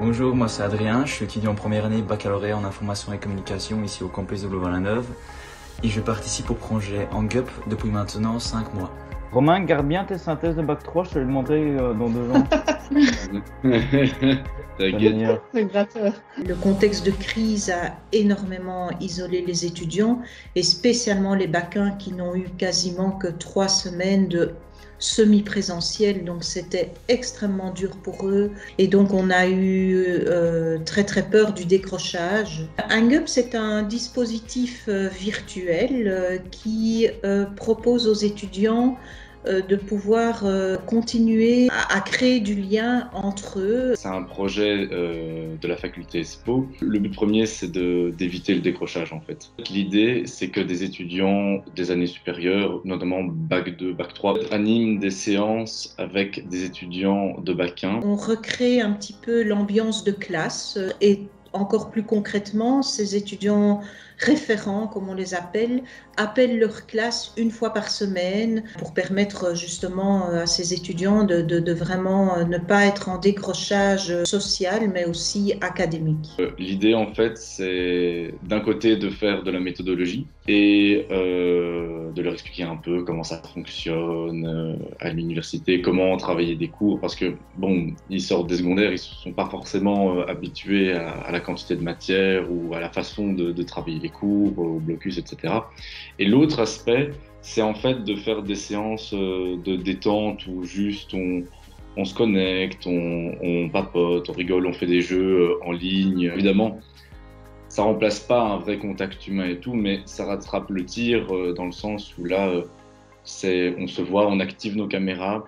Bonjour, moi c'est Adrien, je suis étudiant en première année baccalauréat en information et communication ici au campus de Louvain-la-Neuve et je participe au projet Angup depuis maintenant 5 mois. Romain, garde bien tes synthèses de bac 3, je te les demanderai dans 2 ans. C'est la T'inquiète. meilleure. C'est gratteur. Le contexte de crise a énormément isolé les étudiants et spécialement les bacs 1 qui n'ont eu quasiment que 3 semaines de semi-présentiel, donc c'était extrêmement dur pour eux et donc on a eu très peur du décrochage. Angup, c'est un dispositif virtuel qui propose aux étudiants de pouvoir continuer à créer du lien entre eux. C'est un projet de la faculté SPO. Le but premier, c'est d'éviter le décrochage en fait. L'idée, c'est que des étudiants des années supérieures, notamment bac 2, bac 3, animent des séances avec des étudiants de bac 1. On recrée un petit peu l'ambiance de classe et encore plus concrètement, ces étudiants référents, comme on les appelle leur classe une fois par semaine pour permettre justement à ces étudiants de vraiment ne pas être en décrochage social, mais aussi académique. L'idée, en fait, c'est d'un côté de faire de la méthodologie et de leur expliquer un peu comment ça fonctionne à l'université, comment travailler des cours, parce que, bon, ils sortent des secondaires, ils ne sont pas forcément habitués à la quantité de matière ou à la façon de travailler les cours, au blocus, etc. Et l'autre aspect, c'est en fait de faire des séances de détente où juste on se connecte, on papote, on rigole, on fait des jeux en ligne. Évidemment, ça remplace pas un vrai contact humain et tout, mais ça rattrape le tir dans le sens où là, on se voit, on active nos caméras,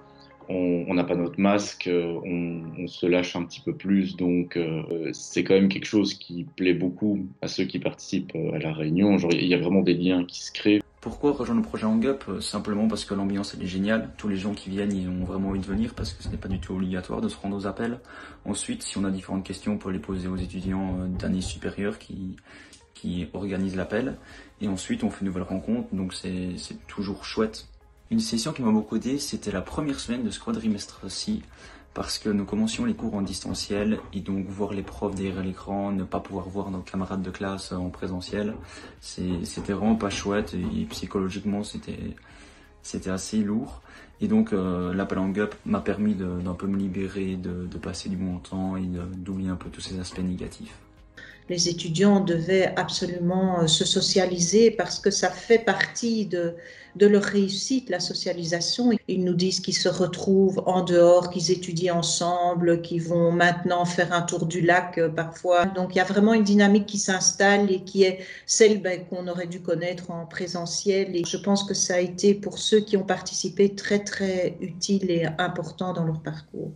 on n'a pas notre masque, on se lâche un petit peu plus, donc c'est quand même quelque chose qui plaît beaucoup à ceux qui participent à la réunion. Genre, il y a vraiment des liens qui se créent. Pourquoi rejoindre le projet Angup? Simplement parce que l'ambiance elle est géniale, tous les gens qui viennent ils ont vraiment envie de venir parce que ce n'est pas du tout obligatoire de se rendre aux appels. Ensuite, si on a différentes questions, on peut les poser aux étudiants d'année supérieure qui organisent l'appel. Et ensuite, on fait une nouvelle rencontre, donc c'est toujours chouette. Une session qui m'a beaucoup aidé, c'était la première semaine de ce quadrimestre-ci, parce que nous commencions les cours en distanciel, et donc voir les profs derrière l'écran, ne pas pouvoir voir nos camarades de classe en présentiel, c'était vraiment pas chouette, et psychologiquement c'était assez lourd. Et donc l'appel Angup m'a permis d'un peu me libérer, de passer du bon temps et d'oublier un peu tous ces aspects négatifs. Les étudiants devaient absolument se socialiser parce que ça fait partie de leur réussite, la socialisation. Ils nous disent qu'ils se retrouvent en dehors, qu'ils étudient ensemble, qu'ils vont maintenant faire un tour du lac parfois. Donc il y a vraiment une dynamique qui s'installe et qui est celle qu'on aurait dû connaître en présentiel. Et je pense que ça a été pour ceux qui ont participé très utile et important dans leur parcours.